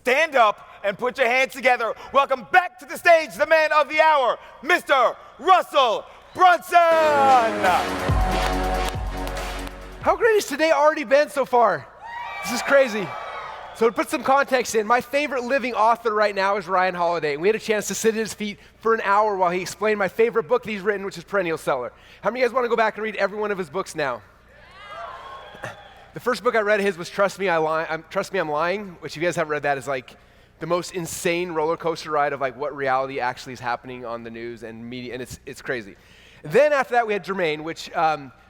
stand up and put your hands together. Welcome back to the stage, the man of the hour, Mr. Russell Brunson. How great has today already been so far? This is crazy. So to put some context in, my favorite living author right now is Ryan Holiday. And we had a chance to sit at his feet for an hour while he explained my favorite book that he's written, which is Perennial Seller. How many of you guys want to go back and read every one of his books now? The first book I read of his was Trust Me, I'm Lying, which if you guys haven't read that is like the most insane roller coaster ride of like what reality actually is happening on the news and media, and it's crazy. Then after that we had Jermaine, which,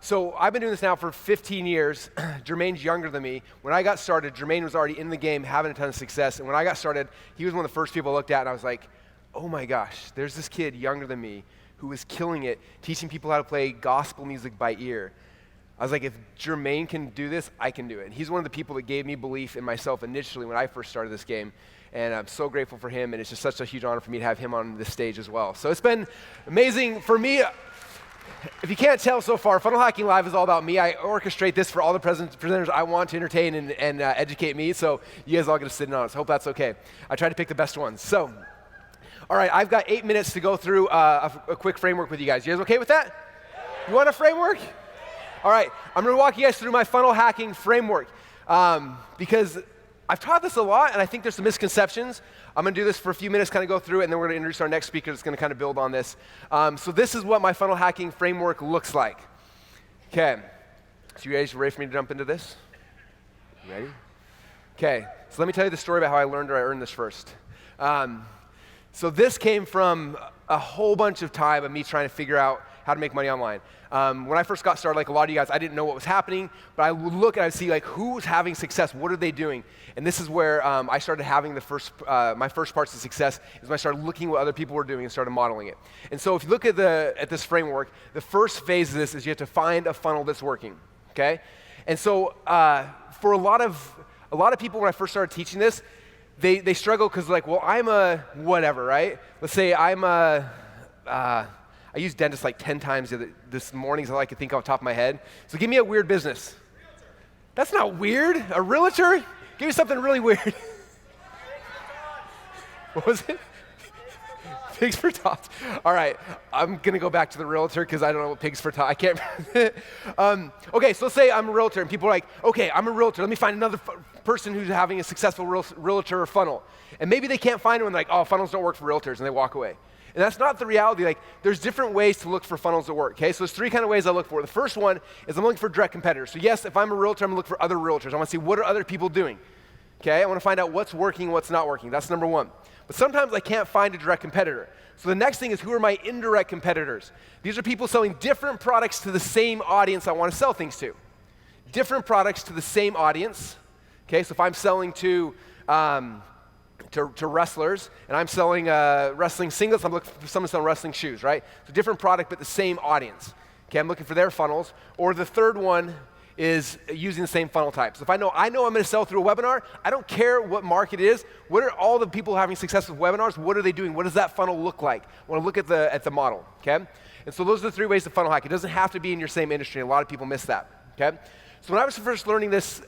so I've been doing this now for 15 years. Jermaine's younger than me. When I got started, Jermaine was already in the game, having a ton of success, and when I got started, he was one of the first people I looked at, and I was like, oh my gosh, there's this kid younger than me who is killing it, teaching people how to play gospel music by ear. I was like, if Jermaine can do this, I can do it. And he's one of the people that gave me belief in myself initially when I first started this game. And I'm so grateful for him, and it's just such a huge honor for me to have him on this stage as well. So it's been amazing for me. If you can't tell so far, Funnel Hacking Live is all about me. I orchestrate this for all the presenters I want to entertain and educate me, so you guys all get to sit in on it. So I hope that's okay. I try to pick the best ones. So, all right, I've got 8 minutes to go through a quick framework with you guys. You guys okay with that? You want a framework? All right, I'm going to walk you guys through my funnel hacking framework because I've taught this a lot, and I think there's some misconceptions. I'm going to do this for a few minutes, kind of go through it, and then we're going to introduce our next speaker that's going to kind of build on this. So this is what my funnel hacking framework looks like. Okay, so you guys ready for me to jump into this? You ready? Okay, so let me tell you the story about how I learned or I earned this first. So this came from a whole bunch of time of me trying to figure out how to make money online. When I first got started, like a lot of you guys, I didn't know what was happening, but I would look and I would see like who was having success, what are they doing? And this is where I started having my first parts of success is when I started looking what other people were doing and started modeling it. And so if you look at this framework, the first phase of this is you have to find a funnel that's working, okay? And so for a lot of people when I first started teaching this, they struggle because like, well, I'm a whatever, right? Let's say I'm I used dentist like 10 times this morning, so I can think off the top of my head. So give me a weird business. Realtor. That's not weird. A realtor? Give me something really weird. What was it? Pigs for tots. All right, I'm going to go back to the realtor because I don't know what pigs for tots. I can't remember. Okay, so let's say I'm a realtor, and people are like, okay, I'm a realtor. Let me find another person who's having a successful realtor funnel. And maybe they can't find one, like, oh, funnels don't work for realtors, and they walk away. And that's not the reality. Like, there's different ways to look for funnels that work, okay? So there's 3 kind of ways I look for. The first one is I'm looking for direct competitors. So yes, if I'm a realtor, I'm gonna look for other realtors. I wanna see what are other people doing, okay? I wanna find out what's working, what's not working. That's number 1. But sometimes I can't find a direct competitor. So the next thing is, who are my indirect competitors? These are people selling different products to the same audience I wanna sell things to. Different products to the same audience, okay? So if I'm selling to wrestlers, and I'm selling wrestling singlets, I'm looking for someone selling wrestling shoes, right? So different product, but the same audience. Okay, I'm looking for their funnels. Or the third one is using the same funnel types. If I know I'm going to sell through a webinar, I don't care what market it is. What are all the people having success with webinars? What are they doing? What does that funnel look like? I want to look at the model, okay? And so those are the 3 ways to funnel hack. It doesn't have to be in your same industry. A lot of people miss that, okay? So when I was first learning this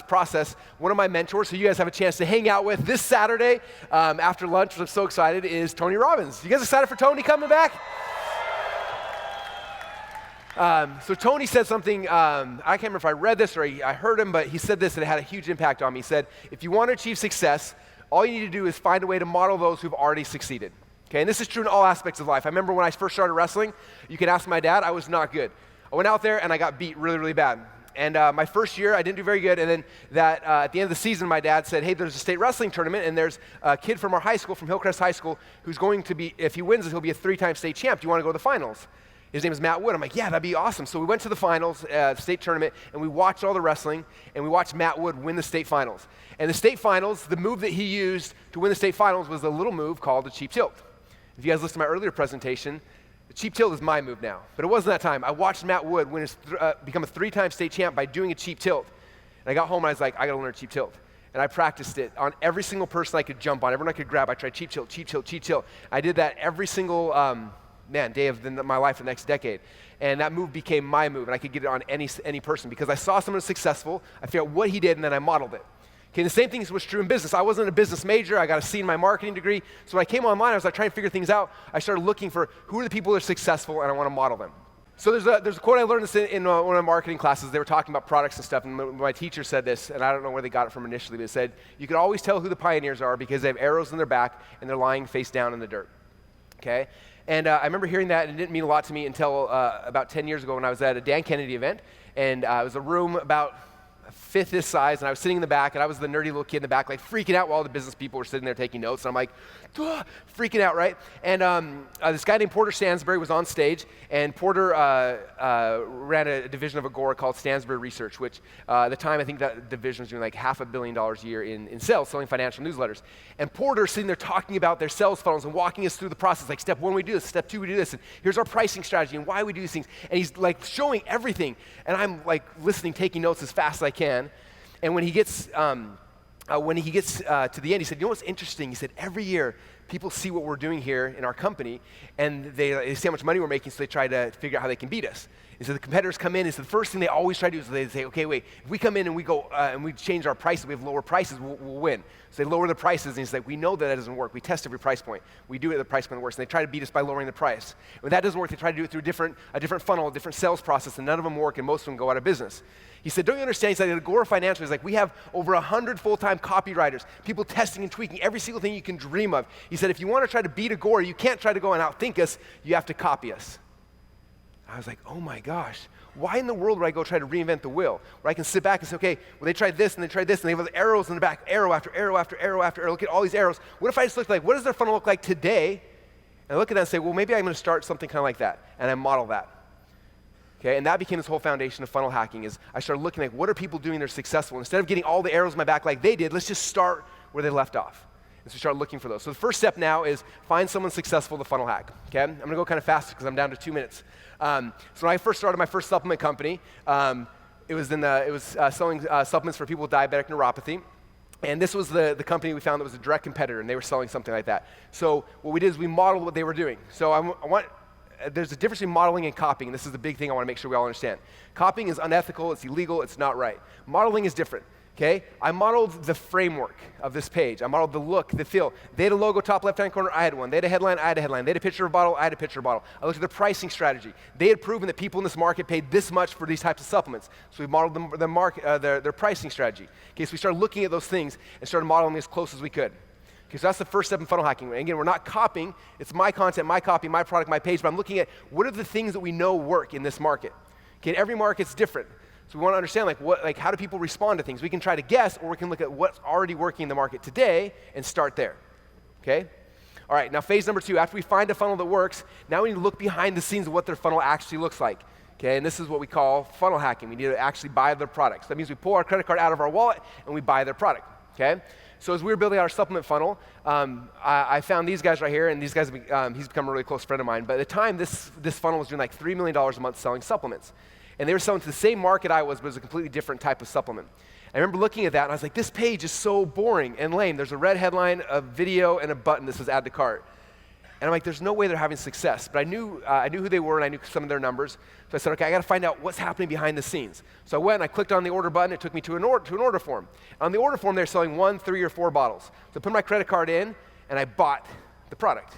process, one of my mentors, who you guys have a chance to hang out with this Saturday after lunch, which I'm so excited, is Tony Robbins. You guys excited for Tony coming back? So Tony said something, I can't remember if I read this or I heard him, but he said this and it had a huge impact on me. He said, if you want to achieve success, all you need to do is find a way to model those who've already succeeded. Okay, and this is true in all aspects of life. I remember when I first started wrestling, you can ask my dad, I was not good. I went out there and I got beat really, really bad. And my first year, I didn't do very good, and then at the end of the season, my dad said, hey, there's a state wrestling tournament, and there's a kid from our high school, from Hillcrest High School, who's going to be, if he wins it, he'll be a 3-time state champ. Do you want to go to the finals? His name is Matt Wood. I'm like, yeah, that'd be awesome. So we went to the finals, state tournament, and we watched all the wrestling, and we watched Matt Wood win the state finals. And the state finals, the move that he used to win the state finals was a little move called a cheap tilt. If you guys listened to my earlier presentation, the cheap tilt is my move now, but it wasn't that time. I watched Matt Wood become a 3-time state champ by doing a cheap tilt. And I got home and I was like, I gotta learn a cheap tilt. And I practiced it on every single person I could jump on, everyone I could grab. I tried cheap tilt, cheap tilt, cheap tilt. I did that every single day of my life the next decade. And that move became my move, and I could get it on any person because I saw someone successful, I figured out what he did, and then I modeled it. Okay, the same thing was true in business. I wasn't a business major. I got a C in my marketing degree. So when I came online, I was like trying to figure things out. I started looking for who are the people that are successful, and I want to model them. So there's a quote I learned this in one of my marketing classes. They were talking about products and stuff, and my teacher said this, and I don't know where they got it from initially, but it said, you can always tell who the pioneers are because they have arrows in their back, and they're lying face down in the dirt. Okay? And I remember hearing that, and it didn't mean a lot to me until about 10 years ago when I was at a Dan Kennedy event, and it was a room about a fifth this size, and I was sitting in the back, and I was the nerdy little kid in the back, like freaking out while all the business people were sitting there taking notes, and I'm like, freaking out, right? And this guy named Porter Stansberry was on stage, and Porter ran a division of Agora called Stansberry Research, which at the time I think that division was doing like $500 million a year in sales, selling financial newsletters. And Porter sitting there talking about their sales funnels and walking us through the process, like step one we do this, step two we do this, and here's our pricing strategy and why we do these things. And he's like showing everything, and I'm like listening, taking notes as fast as I can. And when he gets to the end, he said, you know what's interesting? He said, every year, people see what we're doing here in our company, and they see how much money we're making, so they try to figure out how they can beat us. And so the competitors come in, and so the first thing they always try to do is they say, okay, wait, if we come in and we go and we change our prices, we have lower prices, we'll win. So they lower the prices, and he's like, we know that doesn't work. We test every price point. We do it at the price point that works, and they try to beat us by lowering the price. When that doesn't work, they try to do it through a different funnel, a different sales process, and none of them work, and most of them go out of business. He said, don't you understand? He said, at Agora Financial, he's like, we have over 100 full-time copywriters, people testing and tweaking every single thing you can dream of. He said, if you want to try to beat Agora, you can't try to go and outthink us, you have to copy us. I was like, oh my gosh, why in the world would I go try to reinvent the wheel? Where I can sit back and say, okay, well they tried this and they tried this, and they have arrows in the back, arrow after arrow after arrow after arrow. Look at all these arrows. What if I just looked like, what does their funnel look like today? And I look at that and say, well, maybe I'm going to start something kind of like that, and I model that. Okay, and that became this whole foundation of funnel hacking is I started looking like, what are people doing that are successful? Instead of getting all the arrows in my back like they did, let's just start where they left off. And so we start looking for those. So the first step now is find someone successful to funnel hack. Okay, I'm going to go kind of fast because I'm down to 2 minutes. So when I first started my first supplement company, it was selling supplements for people with diabetic neuropathy. And this was the company we found that was a direct competitor, and they were selling something like that. So what we did is we modeled what they were doing. So there's a difference between modeling and copying. This is the big thing I want to make sure we all understand. Copying is unethical, it's illegal, it's not right. Modeling is different, okay? I modeled the framework of this page. I modeled the look, the feel. They had a logo top left-hand corner, I had one. They had a headline, I had a headline. They had a picture of a bottle, I had a picture of a bottle. I looked at the pricing strategy. They had proven that people in this market paid this much for these types of supplements. So we modeled their pricing strategy. Okay, so we started looking at those things and started modeling as close as we could. Okay, so that's the first step in funnel hacking. And again, we're not copying. It's my content, my copy, my product, my page, but I'm looking at what are the things that we know work in this market. Okay, and every market's different. So we want to understand how do people respond to things. We can try to guess, or we can look at what's already working in the market today and start there. Okay? All right, now phase number 2. After we find a funnel that works, now we need to look behind the scenes of what their funnel actually looks like. Okay, and this is what we call funnel hacking. We need to actually buy their products. That means we pull our credit card out of our wallet and we buy their product. Okay? So as we were building out our supplement funnel, I found these guys right here, and these guys, he's become a really close friend of mine. But at the time, this funnel was doing like $3 million a month selling supplements. And they were selling to the same market I was, but it was a completely different type of supplement. I remember looking at that, and I was like, this page is so boring and lame. There's a red headline, a video, and a button that says add to cart. And I'm like, there's no way they're having success. But I knew who they were, and I knew some of their numbers. So I said, okay, I got to find out what's happening behind the scenes. So I went and I clicked on the order button. It took me to an order form. On the order form, they're selling 1, 3, or 4 bottles. So I put my credit card in, and I bought the product.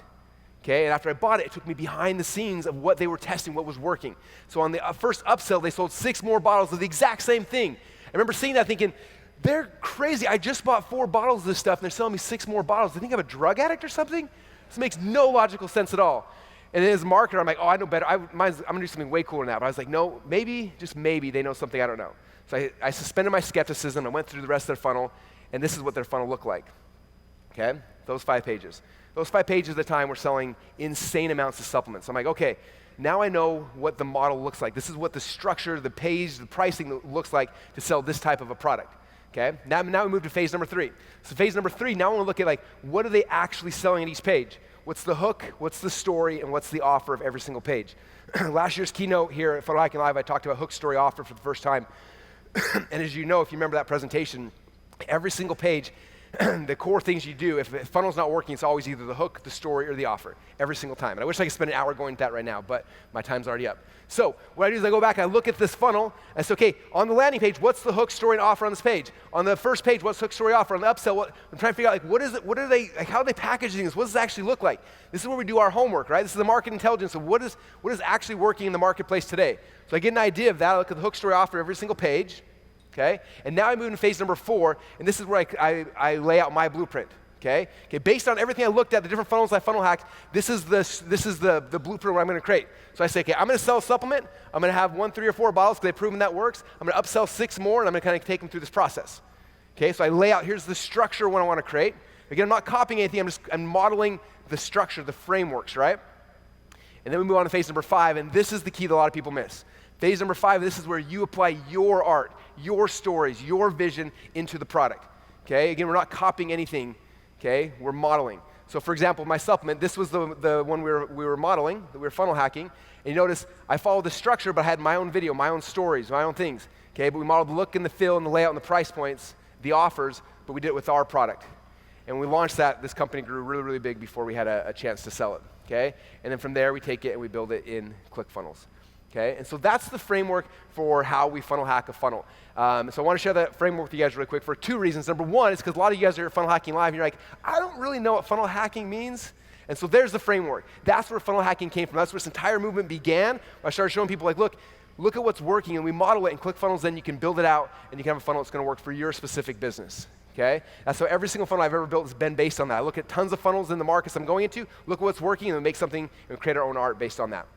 Okay, and after I bought it, it took me behind the scenes of what they were testing, what was working. So on the first upsell, they sold 6 more bottles of the exact same thing. I remember seeing that thinking, they're crazy. I just bought 4 bottles of this stuff, and they're selling me 6 more bottles. Do you think I'm a drug addict or something? This makes no logical sense at all. And then as a marketer, I'm like, oh, I know better. I'm going to do something way cooler than that. But I was like, no, maybe, just maybe, they know something I don't know. So I suspended my skepticism. I went through the rest of their funnel, and this is what their funnel looked like. Okay? Those 5 pages. Those 5 pages at the time were selling insane amounts of supplements. So I'm like, okay, now I know what the model looks like. This is what the structure, the page, the pricing looks like to sell this type of a product. Okay? Now we move to phase number 3. So phase number 3, now I want to look at what are they actually selling at each page? What's the hook, what's the story, and what's the offer of every single page? Last year's keynote here at Funnel Hacking Live, I talked about hook, story, offer for the first time. And as you know, if you remember that presentation, every single page the core things you do. If a funnel's not working, it's always either the hook, the story, or the offer, every single time. And I wish I could spend an hour going into that right now, but my time's already up. So what I do is I go back and I look at this funnel, and say, okay, on the landing page, what's the hook, story, and offer on this page? On the first page, what's hook, story, offer? On the upsell, I'm trying to figure out, like, what is it, what are they, like, how are they packaging this? What does it actually look like? This is where we do our homework, right? This is the market intelligence of what is actually working in the marketplace today. So I get an idea of that. I look at the hook, story, offer every single page. Okay? And now I move into phase number 4, and this is where I lay out my blueprint. Okay? Based on everything I looked at, the different funnels I funnel hacked, this is the blueprint of what I'm going to create. So I say, okay, I'm going to sell a supplement. I'm going to have 1, 3, or 4 bottles because they've proven that works. I'm going to upsell 6 more, and I'm going to kind of take them through this process. Okay? So I lay out, here's the structure of what I want to create. Again, I'm not copying anything. I'm modeling the structure, the frameworks, right? And then we move on to phase number 5, and this is the key that a lot of people miss. Phase number 5, this is where you apply your art, your stories, your vision into the product. Okay? Again, we're not copying anything. Okay? We're modeling. So for example, my supplement, this was the one we were modeling, that we were funnel hacking. And you notice I followed the structure, but I had my own video, my own stories, my own things. Okay? But we modeled the look and the feel and the layout and the price points, the offers, but we did it with our product. And when we launched that, this company grew really, really big before we had a chance to sell it. Okay? And then from there, we take it and we build it in ClickFunnels. Okay, and so that's the framework for how we funnel hack a funnel. So I want to share that framework with you guys really quick for 2 reasons. Number 1 is because a lot of you guys are funnel hacking live and you're like, I don't really know what funnel hacking means. And so there's the framework. That's where funnel hacking came from. That's where this entire movement began. I started showing people like, look at what's working, and we model it in ClickFunnels, then you can build it out and you can have a funnel that's going to work for your specific business. Okay? That's how every single funnel I've ever built has been based on that. I look at tons of funnels in the markets I'm going into, look at what's working, and then make something and create our own art based on that.